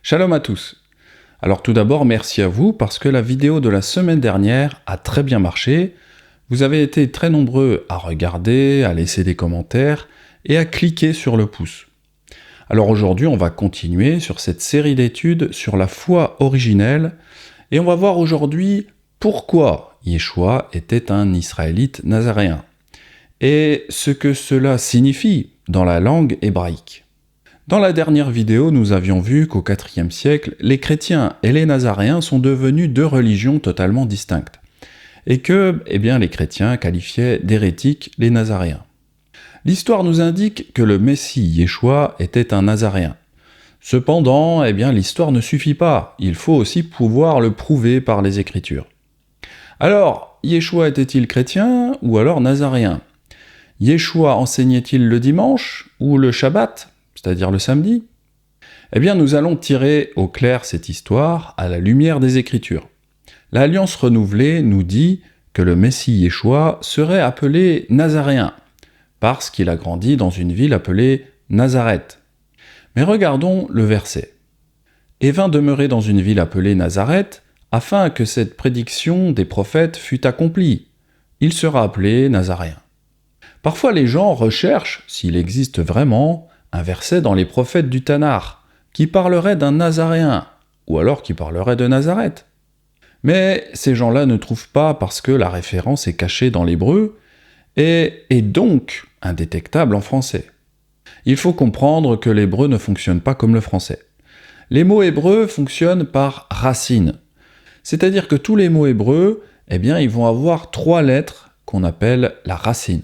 Shalom à tous. Alors tout d'abord, merci à vous parce que la vidéo de la semaine dernière a très bien marché. Vous avez été très nombreux à regarder, à laisser des commentaires et à cliquer sur le pouce. Alors aujourd'hui, on va continuer sur cette série d'études sur la foi originelle et on va voir aujourd'hui pourquoi Yeshua était un Israélite nazaréen et ce que cela signifie dans la langue hébraïque. Dans la dernière vidéo, nous avions vu qu'au IVe siècle, les chrétiens et les nazaréens sont devenus deux religions totalement distinctes, et que les chrétiens qualifiaient d'hérétiques les nazaréens. L'histoire nous indique que le Messie Yeshua était un nazaréen. Cependant, l'histoire ne suffit pas, il faut aussi pouvoir le prouver par les Écritures. Alors, Yeshua était-il chrétien ou alors nazaréen ? Yeshua enseignait-il le dimanche ou le Shabbat ? C'est-à-dire le samedi ? Nous allons tirer au clair cette histoire à la lumière des Écritures. L'Alliance renouvelée nous dit que le Messie Yeshua serait appelé Nazaréen, parce qu'il a grandi dans une ville appelée Nazareth. Mais regardons le verset. « Et vint demeurer dans une ville appelée Nazareth, afin que cette prédiction des prophètes fût accomplie. Il sera appelé Nazaréen. » Parfois les gens recherchent, s'il existe vraiment, un verset dans les prophètes du Tanakh qui parlerait d'un Nazaréen, ou alors qui parlerait de Nazareth. Mais ces gens-là ne trouvent pas parce que la référence est cachée dans l'hébreu et est donc indétectable en français. Il faut comprendre que l'hébreu ne fonctionne pas comme le français. Les mots hébreux fonctionnent par racines, c'est-à-dire que tous les mots hébreux, ils vont avoir 3 lettres qu'on appelle la racine.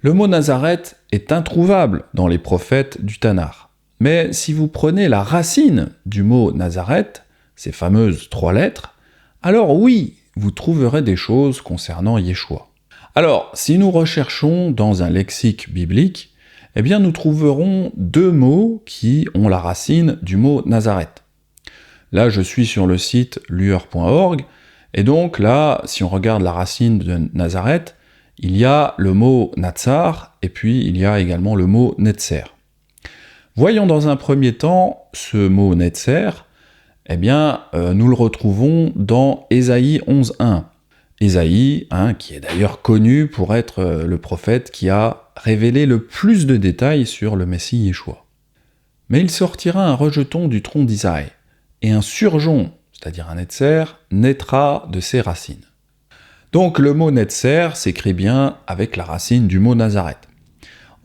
Le mot Nazareth est introuvable dans les prophètes du Tanakh. Mais si vous prenez la racine du mot Nazareth, ces fameuses 3 lettres, alors oui, vous trouverez des choses concernant Yeshua. Alors, si nous recherchons dans un lexique biblique, nous trouverons 2 mots qui ont la racine du mot Nazareth. Là, je suis sur le site lueur.org, et donc là, si on regarde la racine de Nazareth, il y a le mot Natsar, et puis il y a également le mot Netzer. Voyons dans un premier temps ce mot Netzer, nous le retrouvons dans Ésaïe 11.1. Ésaïe, qui est d'ailleurs connu pour être le prophète qui a révélé le plus de détails sur le Messie Yeshua. « Mais il sortira un rejeton du tronc d'Isaïe, et un surgeon, c'est-à-dire un Netzer, naîtra de ses racines. » Donc le mot Netzer s'écrit bien avec la racine du mot Nazareth.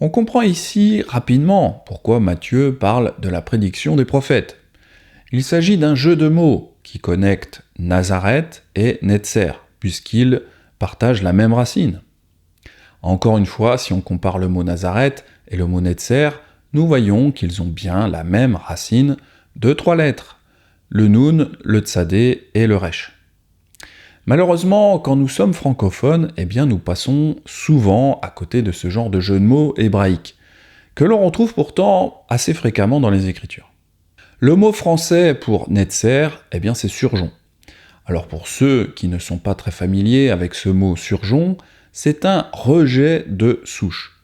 On comprend ici rapidement pourquoi Matthieu parle de la prédiction des prophètes. Il s'agit d'un jeu de mots qui connecte Nazareth et Netzer, puisqu'ils partagent la même racine. Encore une fois, si on compare le mot Nazareth et le mot Netzer, nous voyons qu'ils ont bien la même racine de 3 lettres, le Nun, le Tzadé et le Resh. Malheureusement, quand nous sommes francophones, nous passons souvent à côté de ce genre de jeu de mots hébraïque, que l'on retrouve pourtant assez fréquemment dans les Écritures. Le mot français pour Netzer, c'est surgeon. Alors pour ceux qui ne sont pas très familiers avec ce mot surgeon, c'est un rejet de souche.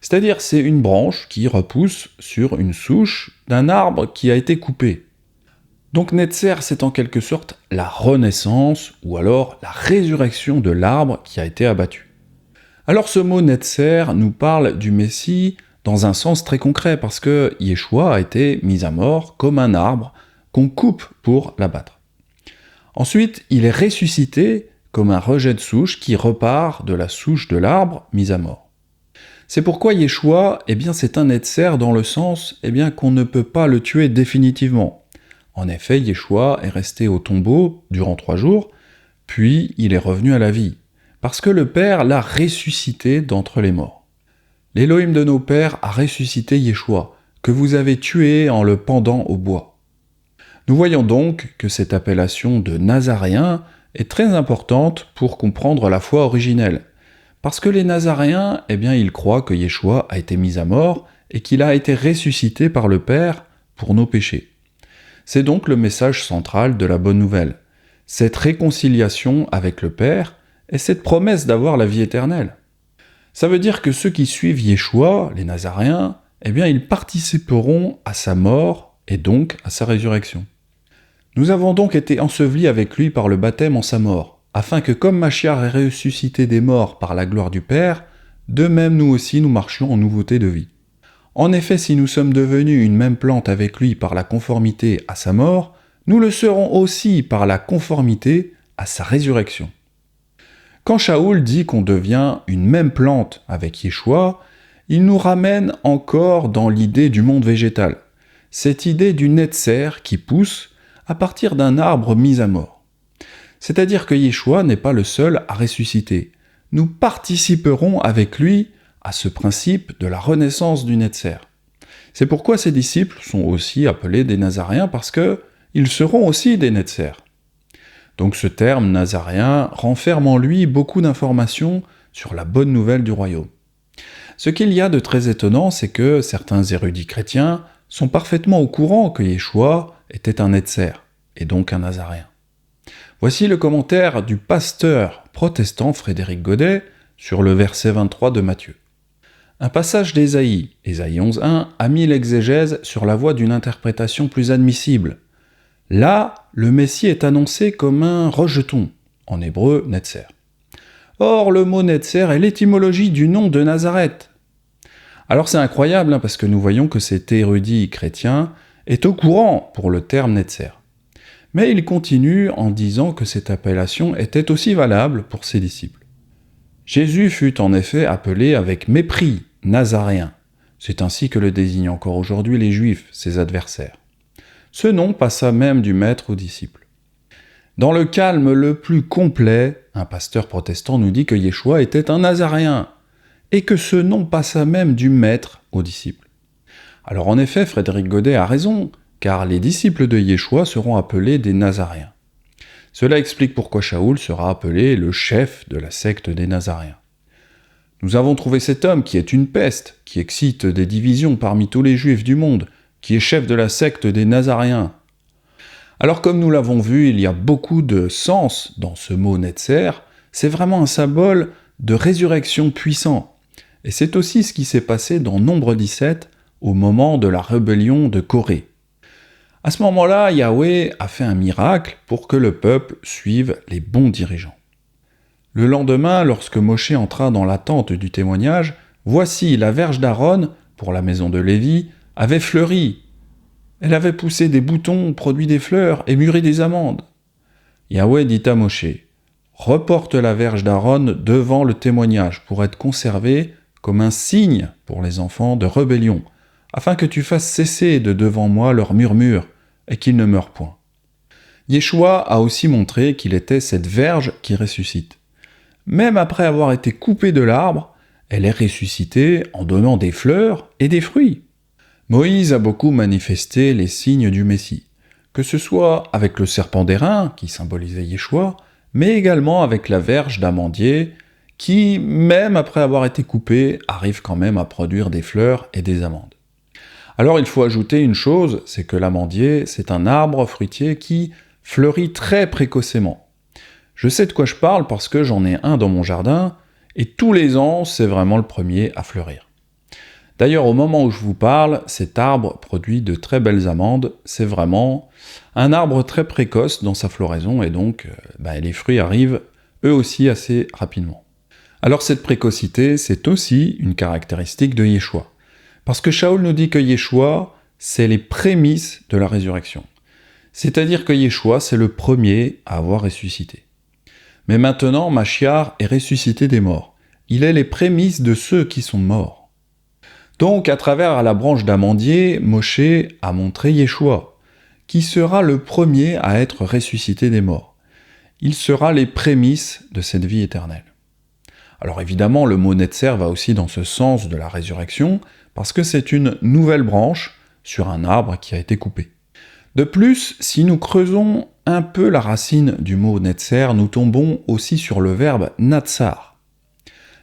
C'est-à-dire c'est une branche qui repousse sur une souche d'un arbre qui a été coupé. Donc Netzer, c'est en quelque sorte la renaissance ou alors la résurrection de l'arbre qui a été abattu. Alors ce mot Netzer nous parle du Messie dans un sens très concret parce que Yeshua a été mis à mort comme un arbre qu'on coupe pour l'abattre. Ensuite, il est ressuscité comme un rejet de souche qui repart de la souche de l'arbre mis à mort. C'est pourquoi Yeshua, c'est un Netzer dans le sens qu'on ne peut pas le tuer définitivement. En effet, Yeshua est resté au tombeau durant 3 jours, puis il est revenu à la vie, parce que le Père l'a ressuscité d'entre les morts. L'Élohim de nos pères a ressuscité Yeshua, que vous avez tué en le pendant au bois. Nous voyons donc que cette appellation de Nazaréen est très importante pour comprendre la foi originelle, parce que les Nazaréens, ils croient que Yeshua a été mis à mort et qu'il a été ressuscité par le Père pour nos péchés. C'est donc le message central de la bonne nouvelle, cette réconciliation avec le Père et cette promesse d'avoir la vie éternelle. Ça veut dire que ceux qui suivent Yeshua, les Nazaréens, ils participeront à sa mort et donc à sa résurrection. Nous avons donc été ensevelis avec lui par le baptême en sa mort, afin que comme Machiar est ressuscité des morts par la gloire du Père, de même nous aussi nous marchions en nouveauté de vie. En effet, si nous sommes devenus une même plante avec lui par la conformité à sa mort, nous le serons aussi par la conformité à sa résurrection. Quand Shaul dit qu'on devient une même plante avec Yeshua, il nous ramène encore dans l'idée du monde végétal, cette idée du netzer qui pousse à partir d'un arbre mis à mort. C'est-à-dire que Yeshua n'est pas le seul à ressusciter. Nous participerons avec lui à ce principe de la renaissance du netzer. C'est pourquoi ses disciples sont aussi appelés des Nazaréens, parce qu'ils seront aussi des netzers. Donc ce terme nazaréen renferme en lui beaucoup d'informations sur la bonne nouvelle du royaume. Ce qu'il y a de très étonnant, c'est que certains érudits chrétiens sont parfaitement au courant que Yeshua était un netzer, et donc un nazaréen. Voici le commentaire du pasteur protestant Frédéric Godet sur le verset 23 de Matthieu. Un passage d'Ésaïe, Ésaïe 11.1, a mis l'exégèse sur la voie d'une interprétation plus admissible. Là, le Messie est annoncé comme un rejeton, en hébreu netzer. Or, le mot netzer est l'étymologie du nom de Nazareth. Alors c'est incroyable, parce que nous voyons que cet érudit chrétien est au courant pour le terme netzer. Mais il continue en disant que cette appellation était aussi valable pour ses disciples. Jésus fut en effet appelé avec mépris Nazaréen. C'est ainsi que le désignent encore aujourd'hui les Juifs, ses adversaires. Ce nom passa même du maître aux disciples. Dans le calme le plus complet, un pasteur protestant nous dit que Yeshua était un Nazaréen, et que ce nom passa même du maître aux disciples. Alors en effet, Frédéric Godet a raison, car les disciples de Yeshua seront appelés des Nazaréens. Cela explique pourquoi Shaul sera appelé le chef de la secte des Nazaréens. Nous avons trouvé cet homme qui est une peste, qui excite des divisions parmi tous les Juifs du monde, qui est chef de la secte des Nazaréens. Alors comme nous l'avons vu, il y a beaucoup de sens dans ce mot netzer, c'est vraiment un symbole de résurrection puissant. Et c'est aussi ce qui s'est passé dans Nombre 17, au moment de la rébellion de Corée. À ce moment-là, Yahweh a fait un miracle pour que le peuple suive les bons dirigeants. Le lendemain, lorsque Moshe entra dans la tente du témoignage, voici la verge d'Aaron, pour la maison de Lévi, avait fleuri. Elle avait poussé des boutons, produit des fleurs et mûri des amandes. Yahweh dit à Moshe, « Reporte la verge d'Aaron devant le témoignage pour être conservée comme un signe pour les enfants de rébellion, afin que tu fasses cesser de devant moi leurs murmures, et qu'ils ne meurent point. » Yeshua a aussi montré qu'il était cette verge qui ressuscite. Même après avoir été coupée de l'arbre, elle est ressuscitée en donnant des fleurs et des fruits. Moïse a beaucoup manifesté les signes du Messie, que ce soit avec le serpent d'airain, qui symbolisait Yeshua, mais également avec la verge d'amandier, qui, même après avoir été coupée, arrive quand même à produire des fleurs et des amandes. Alors il faut ajouter une chose, c'est que l'amandier, c'est un arbre fruitier qui fleurit très précocement. Je sais de quoi je parle parce que j'en ai un dans mon jardin, et tous les ans, c'est vraiment le premier à fleurir. D'ailleurs, au moment où je vous parle, cet arbre produit de très belles amandes, c'est vraiment un arbre très précoce dans sa floraison, et donc les fruits arrivent eux aussi assez rapidement. Alors cette précocité, c'est aussi une caractéristique de Yeshua. Parce que Shaul nous dit que Yeshua, c'est les prémices de la résurrection. C'est-à-dire que Yeshua, c'est le premier à avoir ressuscité. Mais maintenant, Machiar est ressuscité des morts. Il est les prémices de ceux qui sont morts. Donc, à travers la branche d'amandier, Moshe a montré Yeshua, qui sera le premier à être ressuscité des morts. Il sera les prémices de cette vie éternelle. Alors évidemment, le mot netzer va aussi dans ce sens de la résurrection, parce que c'est une nouvelle branche sur un arbre qui a été coupé. De plus, si nous creusons un peu la racine du mot netzer, nous tombons aussi sur le verbe natsar.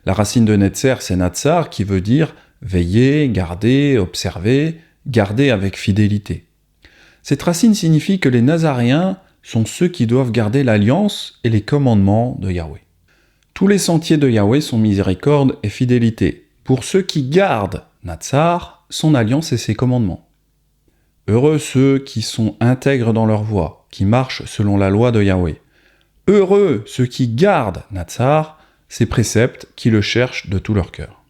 La racine de netzer, c'est natsar, qui veut dire veiller, garder, observer, garder avec fidélité. Cette racine signifie que les Nazaréens sont ceux qui doivent garder l'alliance et les commandements de Yahweh. Tous les sentiers de Yahweh sont miséricorde et fidélité, pour ceux qui gardent Natsar, son alliance et ses commandements. Heureux ceux qui sont intègres dans leur voie, qui marchent selon la loi de Yahweh. Heureux ceux qui gardent Natsar, ses préceptes, qui le cherchent de tout leur cœur.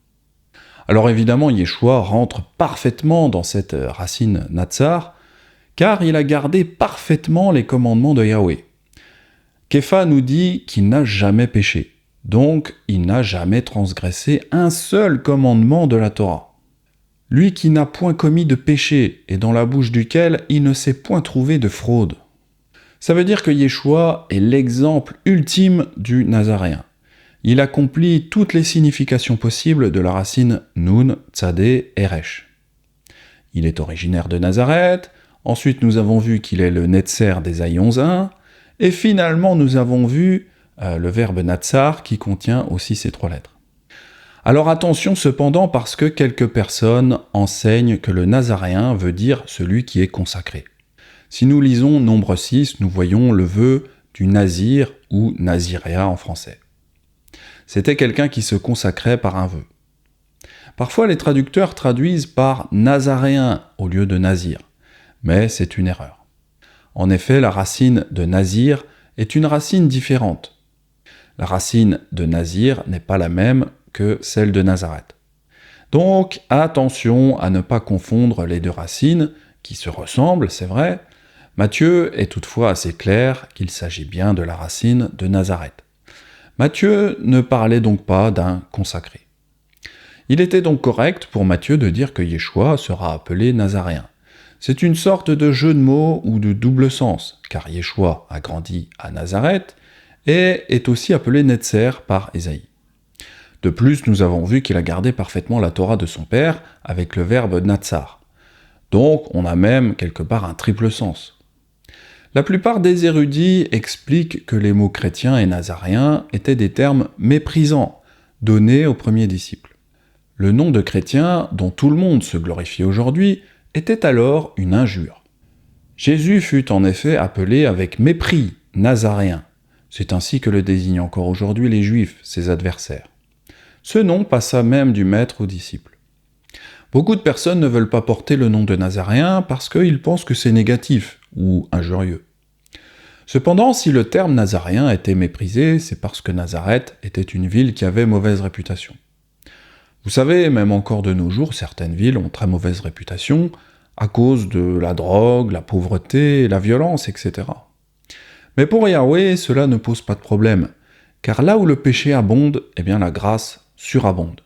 Alors évidemment, Yeshua rentre parfaitement dans cette racine Natsar, car il a gardé parfaitement les commandements de Yahweh. Képha nous dit qu'il n'a jamais péché, donc il n'a jamais transgressé un seul commandement de la Torah. Lui qui n'a point commis de péché et dans la bouche duquel il ne s'est point trouvé de fraude. Ça veut dire que Yeshua est l'exemple ultime du Nazaréen. Il accomplit toutes les significations possibles de la racine Nun, Tzadé et Resh. Il est originaire de Nazareth, ensuite nous avons vu qu'il est le Netzer d'Ésaïe 11.1, et finalement nous avons vu le verbe Natsar qui contient aussi ces 3 lettres. Alors attention cependant parce que quelques personnes enseignent que le Nazaréen veut dire celui qui est consacré. Si nous lisons Nombre 6, nous voyons le vœu du Nazir ou Naziréa en français. C'était quelqu'un qui se consacrait par un vœu. Parfois les traducteurs traduisent par Nazaréen au lieu de Nazir, mais c'est une erreur. En effet, la racine de Nazir est une racine différente. La racine de Nazir n'est pas la même que celle de Nazareth. Donc, attention à ne pas confondre les deux racines, qui se ressemblent, c'est vrai. Matthieu est toutefois assez clair qu'il s'agit bien de la racine de Nazareth. Matthieu ne parlait donc pas d'un consacré. Il était donc correct pour Matthieu de dire que Yeshua sera appelé Nazaréen. C'est une sorte de jeu de mots ou de double sens, car Yeshua a grandi à Nazareth et est aussi appelé Netzer par Ésaïe. De plus, nous avons vu qu'il a gardé parfaitement la Torah de son père avec le verbe Natsar. Donc, on a même quelque part un triple sens. La plupart des érudits expliquent que les mots chrétiens et nazaréens étaient des termes méprisants, donnés aux premiers disciples. Le nom de chrétien, dont tout le monde se glorifie aujourd'hui, était alors une injure. Jésus fut en effet appelé avec mépris Nazaréen. C'est ainsi que le désignent encore aujourd'hui les Juifs, ses adversaires. Ce nom passa même du maître aux disciples. Beaucoup de personnes ne veulent pas porter le nom de Nazaréen parce qu'ils pensent que c'est négatif ou injurieux. Cependant, si le terme Nazaréen était méprisé, c'est parce que Nazareth était une ville qui avait mauvaise réputation. Vous savez, même encore de nos jours, certaines villes ont très mauvaise réputation à cause de la drogue, la pauvreté, la violence, etc. Mais pour Yahweh, cela ne pose pas de problème, car là où le péché abonde, eh bien la grâce surabonde.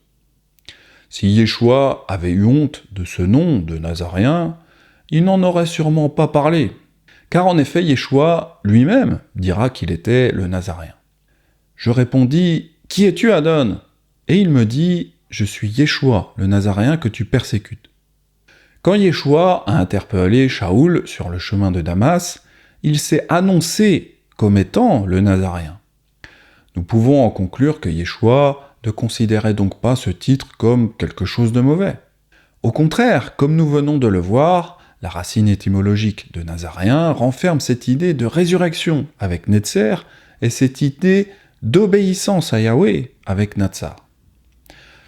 Si Yeshua avait eu honte de ce nom de Nazaréen, il n'en aurait sûrement pas parlé, car en effet Yeshua lui-même dira qu'il était le Nazaréen. Je répondis, « Qui es-tu, Adon ?» Et il me dit, « Je suis Yeshua, le Nazaréen que tu persécutes. » Quand Yeshua a interpellé Shaoul sur le chemin de Damas, il s'est annoncé comme étant le Nazaréen. Nous pouvons en conclure que Yeshua ne considérait donc pas ce titre comme quelque chose de mauvais. Au contraire, comme nous venons de le voir, la racine étymologique de Nazaréen renferme cette idée de résurrection avec Netzer et cette idée d'obéissance à Yahweh avec Natsar.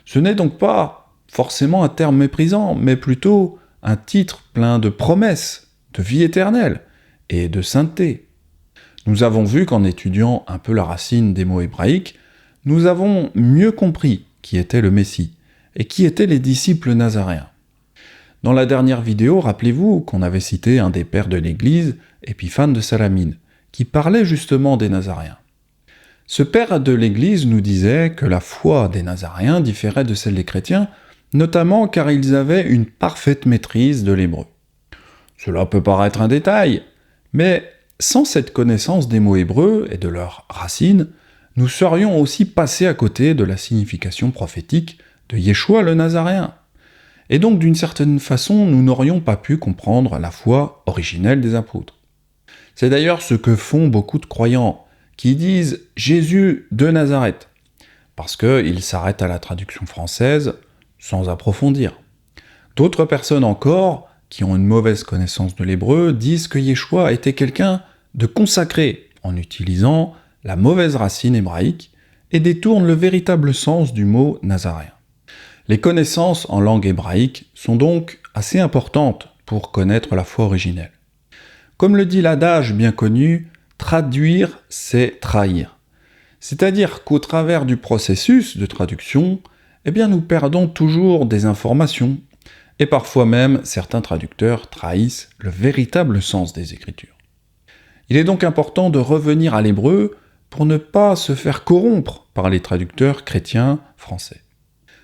Ce n'est donc pas forcément un terme méprisant, mais plutôt un titre plein de promesses, de vie éternelle et de sainteté. Nous avons vu qu'en étudiant un peu la racine des mots hébraïques, nous avons mieux compris qui était le Messie et qui étaient les disciples nazaréens. Dans la dernière vidéo, rappelez-vous qu'on avait cité un des pères de l'Église, Épiphane de Salamine, qui parlait justement des Nazaréens. Ce père de l'Église nous disait que la foi des Nazaréens différait de celle des chrétiens, notamment car ils avaient une parfaite maîtrise de l'hébreu. Cela peut paraître un détail, mais sans cette connaissance des mots hébreux et de leurs racines, nous serions aussi passés à côté de la signification prophétique de Yeshua le Nazaréen. Et donc, d'une certaine façon, nous n'aurions pas pu comprendre la foi originelle des apôtres. C'est d'ailleurs ce que font beaucoup de croyants, qui disent « Jésus de Nazareth », parce qu'ils s'arrêtent à la traduction française sans approfondir. D'autres personnes encore, qui ont une mauvaise connaissance de l'hébreu, disent que Yeshua était quelqu'un de consacré, en utilisant la mauvaise racine hébraïque, et détournent le véritable sens du mot nazaréen. Les connaissances en langue hébraïque sont donc assez importantes pour connaître la foi originelle. Comme le dit l'adage bien connu, traduire, c'est trahir. C'est-à-dire qu'au travers du processus de traduction, nous perdons toujours des informations, et parfois même certains traducteurs trahissent le véritable sens des Écritures. Il est donc important de revenir à l'hébreu pour ne pas se faire corrompre par les traducteurs chrétiens français.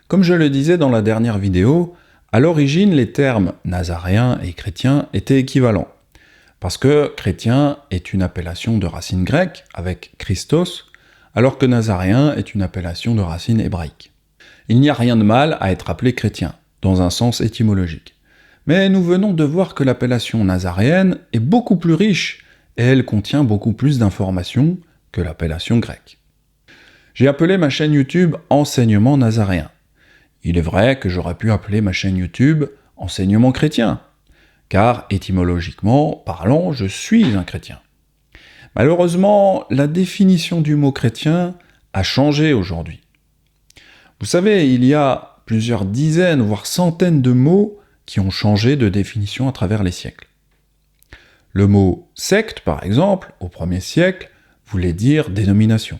Comme je le disais dans la dernière vidéo, à l'origine les termes nazaréen et chrétien étaient équivalents, parce que chrétien est une appellation de racine grecque avec Christos, alors que nazaréen est une appellation de racine hébraïque. Il n'y a rien de mal à être appelé chrétien, dans un sens étymologique. Mais nous venons de voir que l'appellation nazaréenne est beaucoup plus riche, et elle contient beaucoup plus d'informations que l'appellation grecque. J'ai appelé ma chaîne YouTube « Enseignement nazaréen ». Il est vrai que j'aurais pu appeler ma chaîne YouTube « Enseignement chrétien », car étymologiquement parlant, je suis un chrétien. Malheureusement, la définition du mot chrétien a changé aujourd'hui. Vous savez, il y a plusieurs dizaines, voire centaines de mots qui ont changé de définition à travers les siècles. Le mot « secte », par exemple, au 1er siècle, voulait dire « dénomination ».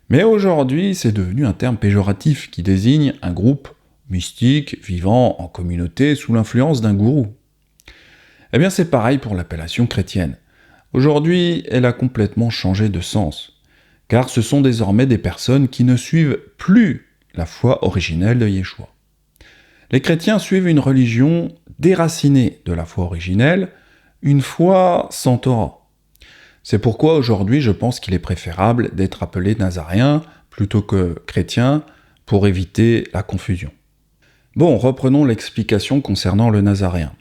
Mais aujourd'hui, c'est devenu un terme péjoratif qui désigne un groupe mystique vivant en communauté sous l'influence d'un gourou. C'est pareil pour l'appellation chrétienne. Aujourd'hui, elle a complètement changé de sens, car ce sont désormais des personnes qui ne suivent plus la foi originelle de Yeshua. Les chrétiens suivent une religion déracinée de la foi originelle, une foi sans Torah. C'est pourquoi aujourd'hui je pense qu'il est préférable d'être appelé nazaréen plutôt que chrétien pour éviter la confusion. Bon, reprenons l'explication concernant le nazaréen.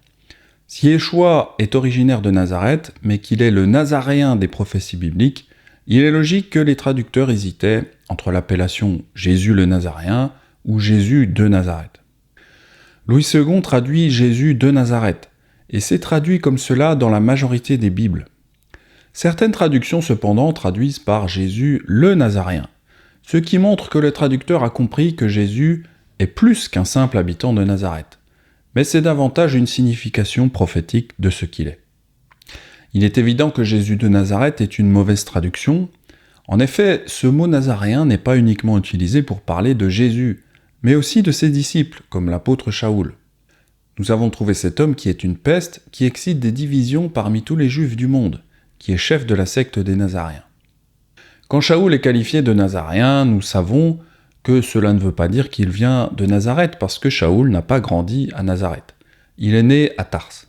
Si Yeshua est originaire de Nazareth, mais qu'il est le nazaréen des prophéties bibliques, il est logique que les traducteurs hésitaient entre l'appellation Jésus le Nazaréen ou Jésus de Nazareth. Louis II traduit Jésus de Nazareth, et c'est traduit comme cela dans la majorité des Bibles. Certaines traductions cependant traduisent par Jésus le Nazaréen, ce qui montre que le traducteur a compris que Jésus est plus qu'un simple habitant de Nazareth, mais c'est davantage une signification prophétique de ce qu'il est. Il est évident que Jésus de Nazareth est une mauvaise traduction. En effet, ce mot nazaréen n'est pas uniquement utilisé pour parler de Jésus, mais aussi de ses disciples, comme l'apôtre Shaoul. Nous avons trouvé cet homme qui est une peste, qui excite des divisions parmi tous les Juifs du monde, qui est chef de la secte des Nazaréens. Quand Shaoul est qualifié de Nazaréen, nous savons que cela ne veut pas dire qu'il vient de Nazareth, parce que Shaoul n'a pas grandi à Nazareth. Il est né à Tars.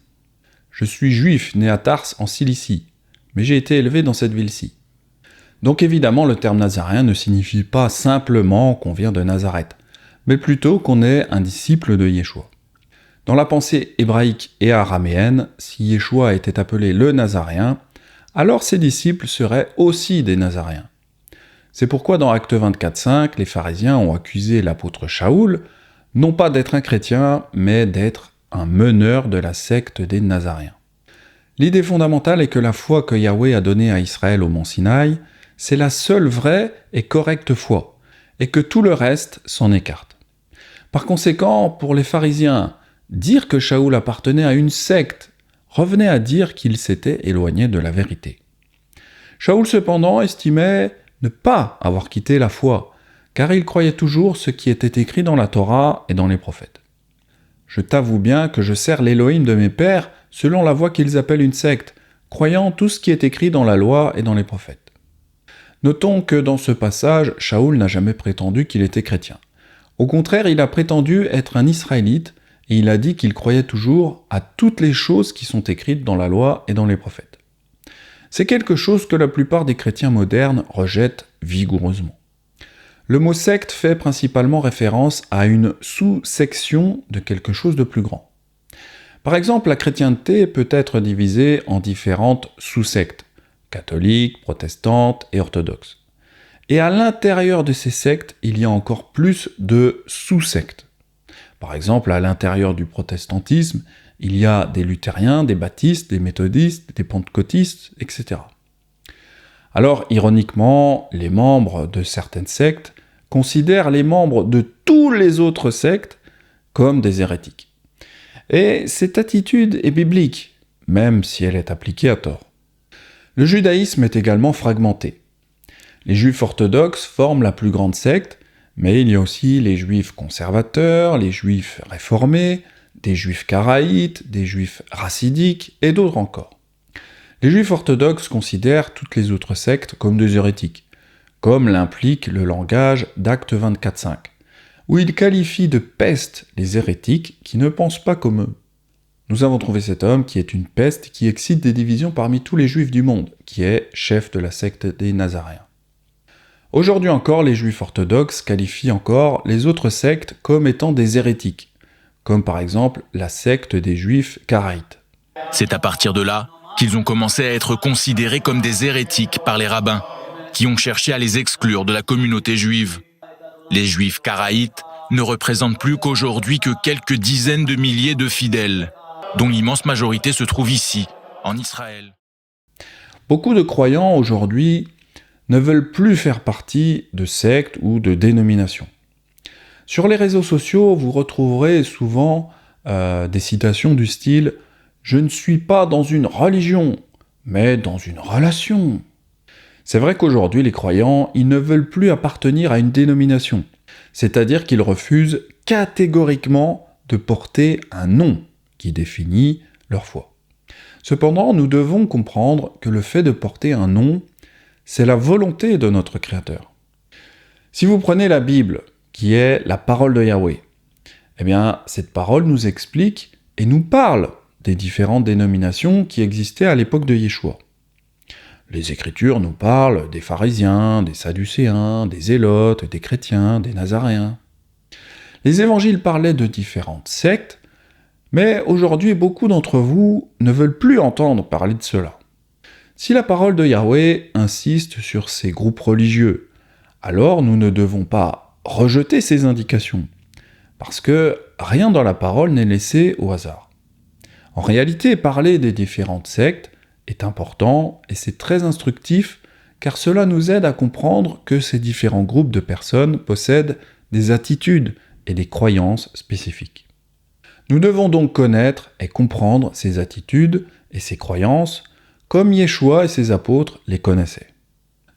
Je suis juif, né à Tars en Cilicie, mais j'ai été élevé dans cette ville-ci. Donc évidemment, le terme nazaréen ne signifie pas simplement qu'on vient de Nazareth, mais plutôt qu'on est un disciple de Yeshua. Dans la pensée hébraïque et araméenne, si Yeshua était appelé le Nazaréen, alors ses disciples seraient aussi des Nazaréens. C'est pourquoi dans Actes 24:5, les pharisiens ont accusé l'apôtre Shaoul, non pas d'être un chrétien, mais d'être un meneur de la secte des Nazaréens. L'idée fondamentale est que la foi que Yahweh a donnée à Israël au mont Sinaï, c'est la seule vraie et correcte foi, et que tout le reste s'en écarte. Par conséquent, pour les pharisiens, dire que Shaoul appartenait à une secte revenait à dire qu'il s'était éloigné de la vérité. Shaoul cependant estimait ne pas avoir quitté la foi, car il croyait toujours ce qui était écrit dans la Torah et dans les prophètes. Je t'avoue bien que je sers l'Élohim de mes pères selon la voie qu'ils appellent une secte, croyant tout ce qui est écrit dans la loi et dans les prophètes. Notons que dans ce passage, Shaoul n'a jamais prétendu qu'il était chrétien. Au contraire, il a prétendu être un Israélite, et il a dit qu'il croyait toujours à toutes les choses qui sont écrites dans la loi et dans les prophètes. C'est quelque chose que la plupart des chrétiens modernes rejettent vigoureusement. Le mot secte fait principalement référence à une sous-section de quelque chose de plus grand. Par exemple, la chrétienté peut être divisée en différentes sous-sectes, catholiques, protestantes et orthodoxes. Et à l'intérieur de ces sectes, il y a encore plus de sous-sectes. Par exemple, à l'intérieur du protestantisme, il y a des luthériens, des baptistes, des méthodistes, des pentecôtistes, etc. Alors, ironiquement, les membres de certaines sectes considèrent les membres de tous les autres sectes comme des hérétiques. Et cette attitude est biblique, même si elle est appliquée à tort. Le judaïsme est également fragmenté. Les juifs orthodoxes forment la plus grande secte, mais il y a aussi les juifs conservateurs, les juifs réformés, des juifs karaïtes, des juifs racidiques et d'autres encore. Les juifs orthodoxes considèrent toutes les autres sectes comme des hérétiques, comme l'implique le langage d'Acte 24.5, où ils qualifient de peste les hérétiques qui ne pensent pas comme eux. Nous avons trouvé cet homme qui est une peste qui excite des divisions parmi tous les juifs du monde, qui est chef de la secte des Nazaréens. Aujourd'hui encore, les juifs orthodoxes qualifient encore les autres sectes comme étant des hérétiques, comme par exemple la secte des juifs karaïtes. C'est à partir de là qu'ils ont commencé à être considérés comme des hérétiques par les rabbins, qui ont cherché à les exclure de la communauté juive. Les juifs karaïtes ne représentent plus qu'aujourd'hui que quelques dizaines de milliers de fidèles, dont l'immense majorité se trouve ici, en Israël. Beaucoup de croyants aujourd'hui ne veulent plus faire partie de sectes ou de dénominations. Sur les réseaux sociaux, vous retrouverez souvent des citations du style « Je ne suis pas dans une religion, mais dans une relation ». C'est vrai qu'aujourd'hui, les croyants, ils ne veulent plus appartenir à une dénomination, c'est-à-dire qu'ils refusent catégoriquement de porter un nom qui définit leur foi. Cependant, nous devons comprendre que le fait de porter un nom, c'est la volonté de notre Créateur. Si vous prenez la Bible, qui est la parole de Yahweh, eh bien, cette parole nous explique et nous parle des différentes dénominations qui existaient à l'époque de Yeshua. Les Écritures nous parlent des pharisiens, des sadducéens, des zélotes, des chrétiens, des nazaréens. Les évangiles parlaient de différentes sectes, mais aujourd'hui, beaucoup d'entre vous ne veulent plus entendre parler de cela. Si la parole de Yahweh insiste sur ces groupes religieux, alors nous ne devons pas rejeter ces indications, parce que rien dans la parole n'est laissé au hasard. En réalité, parler des différentes sectes est important et c'est très instructif, car cela nous aide à comprendre que ces différents groupes de personnes possèdent des attitudes et des croyances spécifiques. Nous devons donc connaître et comprendre ces attitudes et ces croyances comme Yeshua et ses apôtres les connaissaient.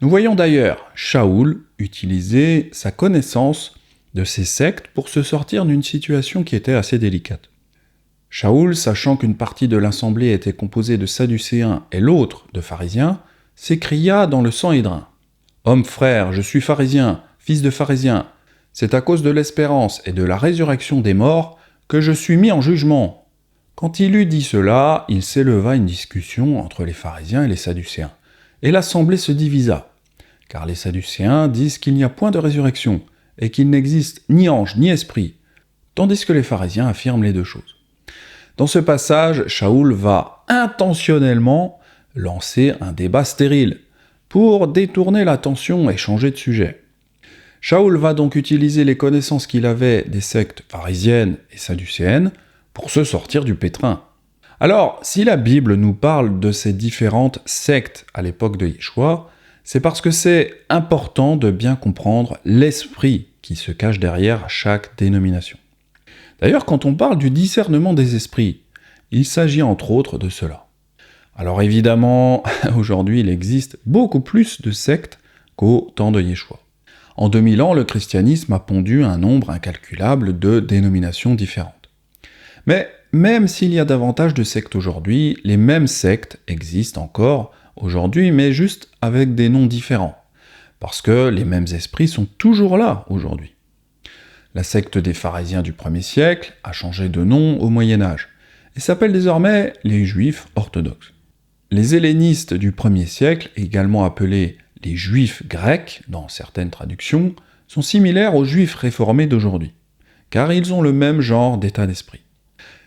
Nous voyons d'ailleurs Shaoul utiliser sa connaissance de ces sectes pour se sortir d'une situation qui était assez délicate. Shaoul, sachant qu'une partie de l'assemblée était composée de sadducéens et l'autre de pharisiens, s'écria dans le Sanhédrin : « Homme frère, je suis pharisien, fils de pharisien. C'est à cause de l'espérance et de la résurrection des morts que je suis mis en jugement. » Quand il eut dit cela, il s'éleva une discussion entre les pharisiens et les sadducéens, et l'assemblée se divisa, car les sadducéens disent qu'il n'y a point de résurrection, et qu'il n'existe ni ange ni esprit, tandis que les pharisiens affirment les deux choses. Dans ce passage, Shaoul va intentionnellement lancer un débat stérile, pour détourner l'attention et changer de sujet. Shaoul va donc utiliser les connaissances qu'il avait des sectes pharisiennes et sadducéennes pour se sortir du pétrin. Alors, si la Bible nous parle de ces différentes sectes à l'époque de Yeshua, c'est parce que c'est important de bien comprendre l'esprit qui se cache derrière chaque dénomination. D'ailleurs, quand on parle du discernement des esprits, il s'agit entre autres de cela. Alors évidemment, aujourd'hui, il existe beaucoup plus de sectes qu'au temps de Yeshua. En 2000 ans, le christianisme a pondu un nombre incalculable de dénominations différentes. Mais même s'il y a davantage de sectes aujourd'hui, les mêmes sectes existent encore aujourd'hui, mais juste avec des noms différents, parce que les mêmes esprits sont toujours là aujourd'hui. La secte des pharisiens du 1er siècle a changé de nom au Moyen-Âge, et s'appelle désormais les Juifs orthodoxes. Les hellénistes du 1er siècle, également appelés les Juifs grecs dans certaines traductions, sont similaires aux Juifs réformés d'aujourd'hui, car ils ont le même genre d'état d'esprit.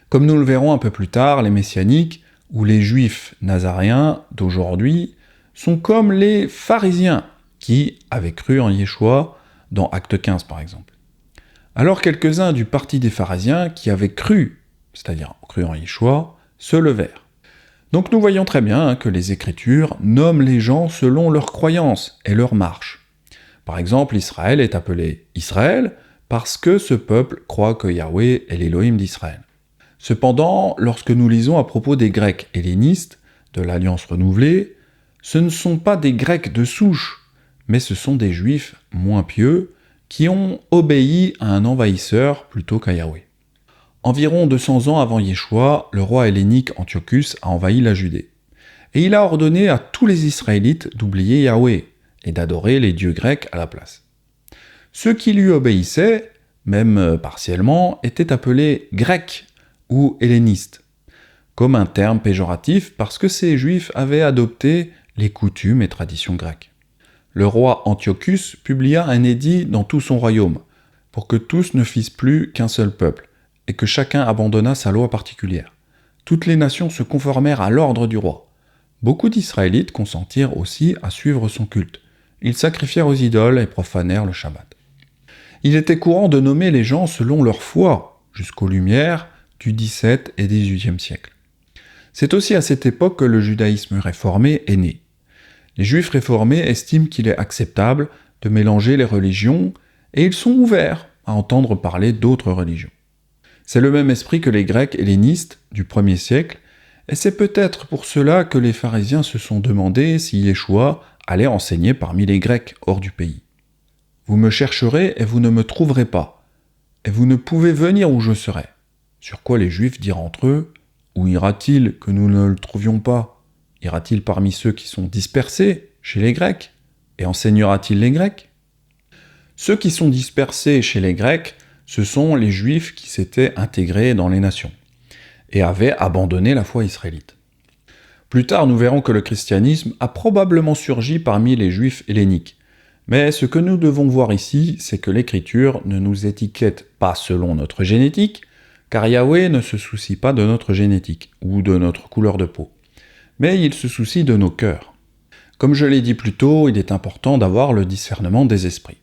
Comme nous le verrons un peu plus tard, les messianiques, ou les Juifs nazaréens d'aujourd'hui, sont comme les pharisiens, qui avaient cru en Yeshua dans Acte 15 par exemple. Alors quelques-uns du parti des pharisiens qui avaient cru, c'est-à-dire cru en Yeshua, se levèrent. Donc nous voyons très bien que les Écritures nomment les gens selon leurs croyances et leur marche. Par exemple, Israël est appelé Israël parce que ce peuple croit que Yahweh est l'Élohim d'Israël. Cependant, lorsque nous lisons à propos des Grecs hellénistes, de l'Alliance renouvelée, ce ne sont pas des Grecs de souche, mais ce sont des Juifs moins pieux qui ont obéi à un envahisseur plutôt qu'à Yahweh. Environ 200 ans avant Yeshua, le roi hellénique Antiochus a envahi la Judée. Et il a ordonné à tous les Israélites d'oublier Yahweh et d'adorer les dieux grecs à la place. Ceux qui lui obéissaient, même partiellement, étaient appelés grecs ou hellénistes, comme un terme péjoratif parce que ces Juifs avaient adopté les coutumes et traditions grecques. Le roi Antiochus publia un édit dans tout son royaume, pour que tous ne fissent plus qu'un seul peuple, et que chacun abandonnât sa loi particulière. Toutes les nations se conformèrent à l'ordre du roi. Beaucoup d'Israélites consentirent aussi à suivre son culte. Ils sacrifièrent aux idoles et profanèrent le Shabbat. Il était courant de nommer les gens selon leur foi, jusqu'aux Lumières du XVIIe et XVIIIe siècle. C'est aussi à cette époque que le judaïsme réformé est né. Les Juifs réformés estiment qu'il est acceptable de mélanger les religions et ils sont ouverts à entendre parler d'autres religions. C'est le même esprit que les Grecs hellénistes du 1er siècle, et c'est peut-être pour cela que les pharisiens se sont demandé si Yeshua allait enseigner parmi les Grecs hors du pays. Vous me chercherez et vous ne me trouverez pas, et vous ne pouvez venir où je serai. Sur quoi les Juifs dirent entre eux, où ira-t-il que nous ne le trouvions pas? Ira-t-il parmi ceux qui sont dispersés chez les Grecs, et enseignera-t-il les Grecs? Ceux qui sont dispersés chez les Grecs, ce sont les Juifs qui s'étaient intégrés dans les nations, et avaient abandonné la foi israélite. Plus tard, nous verrons que le christianisme a probablement surgi parmi les Juifs helléniques. Mais ce que nous devons voir ici, c'est que l'Écriture ne nous étiquette pas selon notre génétique, car Yahweh ne se soucie pas de notre génétique, ou de notre couleur de peau. Mais il se soucie de nos cœurs. Comme je l'ai dit plus tôt, il est important d'avoir le discernement des esprits.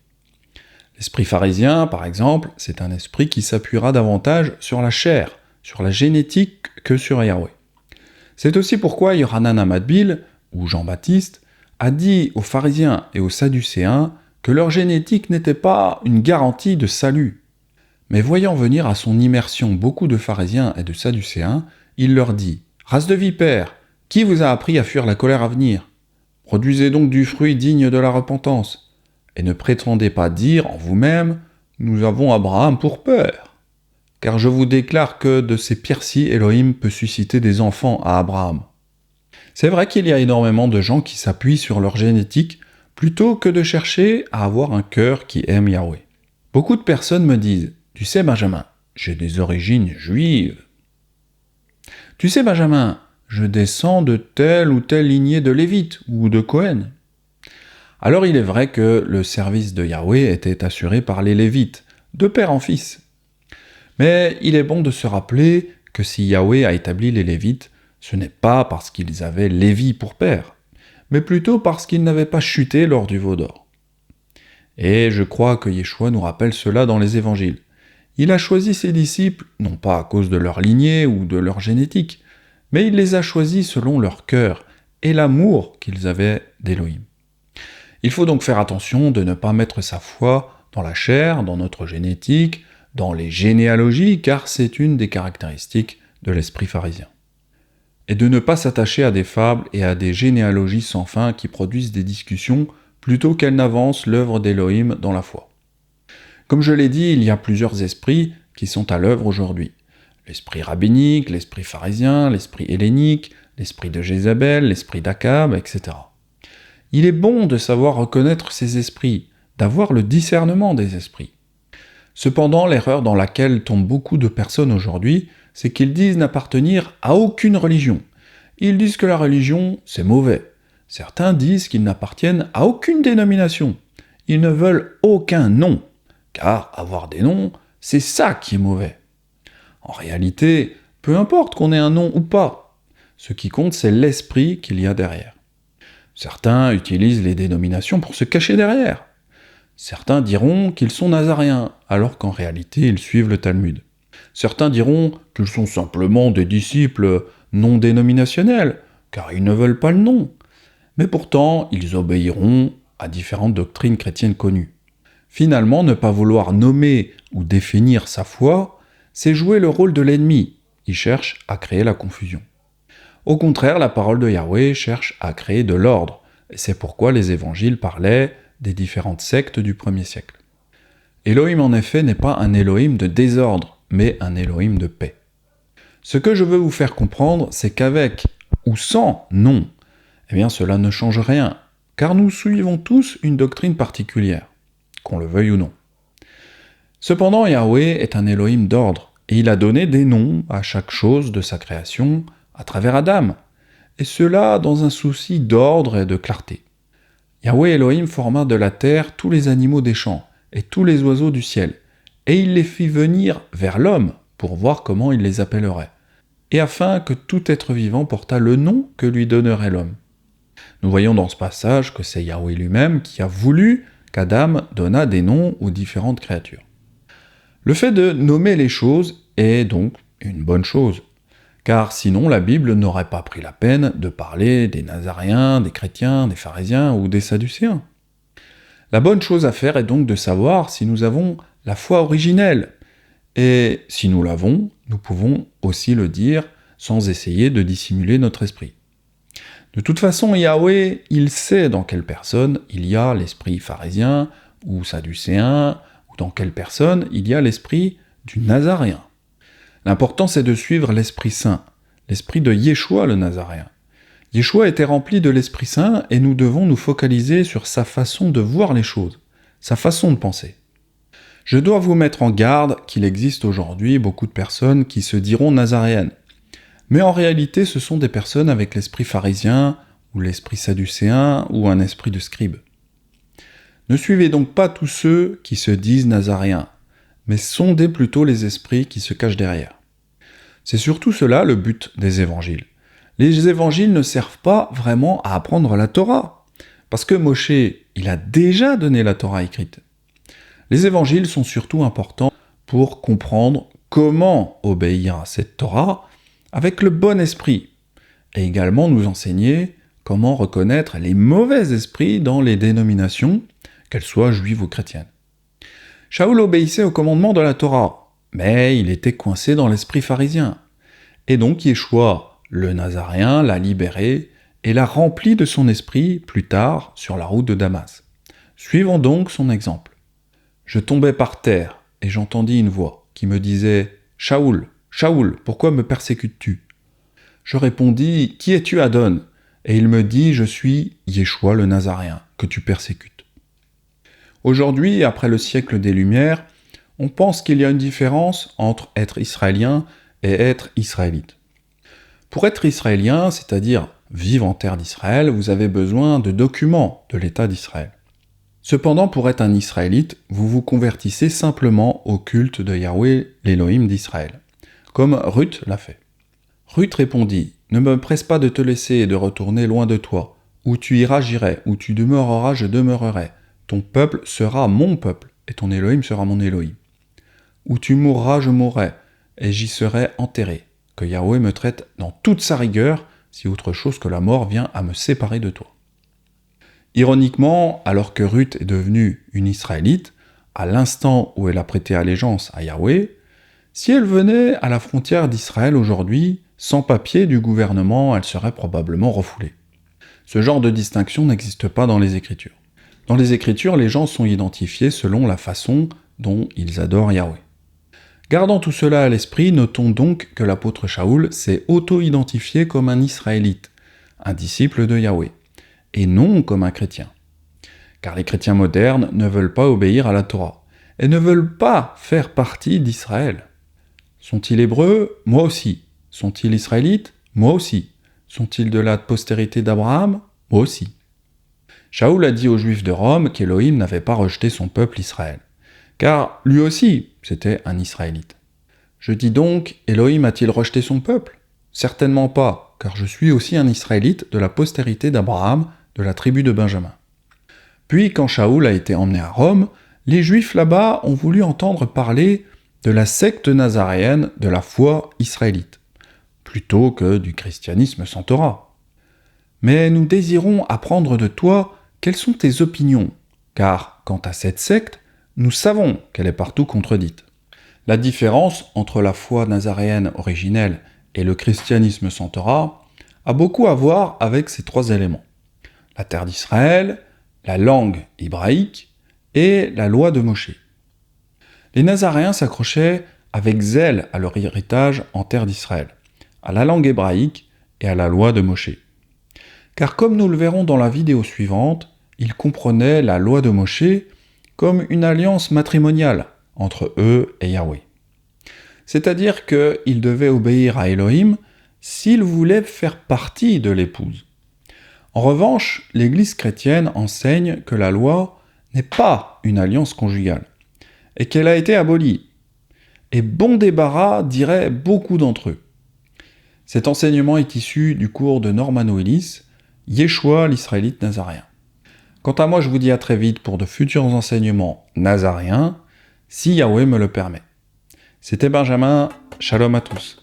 L'esprit pharisien, par exemple, c'est un esprit qui s'appuiera davantage sur la chair, sur la génétique, que sur Yahweh. C'est aussi pourquoi Yohanan Amadbil, ou Jean-Baptiste, a dit aux pharisiens et aux sadducéens que leur génétique n'était pas une garantie de salut. Mais voyant venir à son immersion beaucoup de pharisiens et de sadducéens, il leur dit « Race de vipères, qui vous a appris à fuir la colère à venir? Produisez donc du fruit digne de la repentance, et ne prétendez pas dire en vous-même « Nous avons Abraham pour père ». Car je vous déclare que de ces pierres-ci, Elohim peut susciter des enfants à Abraham. C'est vrai qu'il y a énormément de gens qui s'appuient sur leur génétique plutôt que de chercher à avoir un cœur qui aime Yahweh. Beaucoup de personnes me disent « Tu sais Benjamin, j'ai des origines juives. Tu sais Benjamin, je descends de telle ou telle lignée de Lévite ou de Cohen. » Alors il est vrai que le service de Yahweh était assuré par les Lévites, de père en fils. Mais il est bon de se rappeler que si Yahweh a établi les Lévites, ce n'est pas parce qu'ils avaient Lévi pour père, mais plutôt parce qu'ils n'avaient pas chuté lors du veau d'or. Et je crois que Yeshua nous rappelle cela dans les évangiles. Il a choisi ses disciples, non pas à cause de leur lignée ou de leur génétique, mais il les a choisis selon leur cœur et l'amour qu'ils avaient d'Élohim. Il faut donc faire attention de ne pas mettre sa foi dans la chair, dans notre génétique, dans les généalogies, car c'est une des caractéristiques de l'esprit pharisien. Et de ne pas s'attacher à des fables et à des généalogies sans fin qui produisent des discussions plutôt qu'elles n'avancent l'œuvre d'Élohim dans la foi. Comme je l'ai dit, il y a plusieurs esprits qui sont à l'œuvre aujourd'hui. L'esprit rabbinique, l'esprit pharisien, l'esprit hellénique, l'esprit de Jézabel, l'esprit d'Akab, etc. Il est bon de savoir reconnaître ces esprits, d'avoir le discernement des esprits. Cependant, l'erreur dans laquelle tombent beaucoup de personnes aujourd'hui, c'est qu'ils disent n'appartenir à aucune religion. Ils disent que la religion, c'est mauvais. Certains disent qu'ils n'appartiennent à aucune dénomination. Ils ne veulent aucun nom, car avoir des noms, c'est ça qui est mauvais. En réalité, peu importe qu'on ait un nom ou pas, ce qui compte, c'est l'esprit qu'il y a derrière. Certains utilisent les dénominations pour se cacher derrière. Certains diront qu'ils sont nazaréens, alors qu'en réalité ils suivent le Talmud. Certains diront qu'ils sont simplement des disciples non dénominationnels, car ils ne veulent pas le nom. Mais pourtant, ils obéiront à différentes doctrines chrétiennes connues. Finalement, ne pas vouloir nommer ou définir sa foi, c'est jouer le rôle de l'ennemi, il cherche à créer la confusion. Au contraire, la parole de Yahweh cherche à créer de l'ordre, et c'est pourquoi les évangiles parlaient des différentes sectes du 1er siècle. Elohim en effet n'est pas un Elohim de désordre, mais un Elohim de paix. Ce que je veux vous faire comprendre, c'est qu'avec ou sans nom, eh bien cela ne change rien, car nous suivons tous une doctrine particulière, qu'on le veuille ou non. Cependant, Yahweh est un Elohim d'ordre, et il a donné des noms à chaque chose de sa création à travers Adam, et cela dans un souci d'ordre et de clarté. Yahweh Elohim forma de la terre tous les animaux des champs et tous les oiseaux du ciel, et il les fit venir vers l'homme pour voir comment il les appellerait, et afin que tout être vivant portât le nom que lui donnerait l'homme. Nous voyons dans ce passage que c'est Yahweh lui-même qui a voulu qu'Adam donnât des noms aux différentes créatures. Le fait de nommer les choses est donc une bonne chose, car sinon la Bible n'aurait pas pris la peine de parler des Nazaréens, des chrétiens, des pharisiens ou des sadducéens. La bonne chose à faire est donc de savoir si nous avons la foi originelle, et si nous l'avons, nous pouvons aussi le dire sans essayer de dissimuler notre esprit. De toute façon, Yahweh, il sait dans quelle personne il y a l'esprit pharisien ou sadducéen, ou dans quelle personne il y a l'esprit du Nazaréen. L'important c'est de suivre l'Esprit Saint, l'esprit de Yeshua le Nazaréen. Yeshua était rempli de l'Esprit Saint et nous devons nous focaliser sur sa façon de voir les choses, sa façon de penser. Je dois vous mettre en garde qu'il existe aujourd'hui beaucoup de personnes qui se diront nazaréennes. Mais en réalité, ce sont des personnes avec l'esprit pharisien, ou l'esprit sadducéen, ou un esprit de scribe. Ne suivez donc pas tous ceux qui se disent nazaréens, mais sondez plutôt les esprits qui se cachent derrière. C'est surtout cela le but des évangiles. Les évangiles ne servent pas vraiment à apprendre la Torah, parce que Moshe, il a déjà donné la Torah écrite. Les évangiles sont surtout importants pour comprendre comment obéir à cette Torah avec le bon esprit, et également nous enseigner comment reconnaître les mauvais esprits dans les dénominations, qu'elles soient juives ou chrétiennes. Shaoul obéissait au commandement de la Torah, mais il était coincé dans l'esprit pharisien. Et donc Yeshua, le Nazaréen, l'a libéré et l'a rempli de son esprit plus tard sur la route de Damas. Suivons donc son exemple. Je tombais par terre et j'entendis une voix qui me disait « Shaoul, Shaoul, pourquoi me persécutes-tu » Je répondis « Qui es-tu, Adon » Et il me dit « Je suis Yeshua le Nazaréen, que tu persécutes. » Aujourd'hui, après le siècle des Lumières, on pense qu'il y a une différence entre être israélien et être israélite. Pour être israélien, c'est-à-dire vivre en terre d'Israël, vous avez besoin de documents de l'État d'Israël. Cependant, pour être un israélite, vous vous convertissez simplement au culte de Yahweh, l'Élohim d'Israël, comme Ruth l'a fait. Ruth répondit « Ne me presse pas de te laisser et de retourner loin de toi. Où tu iras, j'irai. Où tu demeureras, je demeurerai. Ton peuple sera mon peuple, et ton Elohim sera mon Elohim. Où tu mourras, je mourrai, et j'y serai enterré. Que Yahweh me traite dans toute sa rigueur, si autre chose que la mort vient à me séparer de toi. » Ironiquement, alors que Ruth est devenue une Israélite, à l'instant où elle a prêté allégeance à Yahweh, si elle venait à la frontière d'Israël aujourd'hui, sans papier du gouvernement, elle serait probablement refoulée. Ce genre de distinction n'existe pas dans les Écritures. Dans les Écritures, les gens sont identifiés selon la façon dont ils adorent Yahweh. Gardant tout cela à l'esprit, notons donc que l'apôtre Shaoul s'est auto-identifié comme un Israélite, un disciple de Yahweh, et non comme un chrétien. Car les chrétiens modernes ne veulent pas obéir à la Torah, et ne veulent pas faire partie d'Israël. Sont-ils hébreux? Moi aussi. Sont-ils israélites? Moi aussi. Sont-ils de la postérité d'Abraham? Moi aussi. Shaoul a dit aux Juifs de Rome qu'Élohim n'avait pas rejeté son peuple Israël, car lui aussi, c'était un Israélite. Je dis donc, Élohim a-t-il rejeté son peuple? Certainement pas, car je suis aussi un Israélite de la postérité d'Abraham, de la tribu de Benjamin. Puis, quand Shaoul a été emmené à Rome, les Juifs là-bas ont voulu entendre parler de la secte nazaréenne de la foi israélite, plutôt que du christianisme sans Torah. Mais nous désirons apprendre de toi quelles sont tes opinions, car quant à cette secte, nous savons qu'elle est partout contredite. La différence entre la foi nazaréenne originelle et le christianisme sans Torah a beaucoup à voir avec ces trois éléments. La terre d'Israël, la langue hébraïque et la loi de Moshe. Les Nazaréens s'accrochaient avec zèle à leur héritage en terre d'Israël, à la langue hébraïque et à la loi de Moshe. Car comme nous le verrons dans la vidéo suivante, ils comprenaient la loi de Moshe comme une alliance matrimoniale entre eux et Yahweh. C'est-à-dire qu'ils devaient obéir à Elohim s'ils voulaient faire partie de l'épouse. En revanche, l'Église chrétienne enseigne que la loi n'est pas une alliance conjugale et qu'elle a été abolie. Et bon débarras, diraient beaucoup d'entre eux. Cet enseignement est issu du cours de Norman Willis, Yeshua l'Israélite nazaréen. Quant à moi, je vous dis à très vite pour de futurs enseignements nazaréens, si Yahweh me le permet. C'était Benjamin, shalom à tous.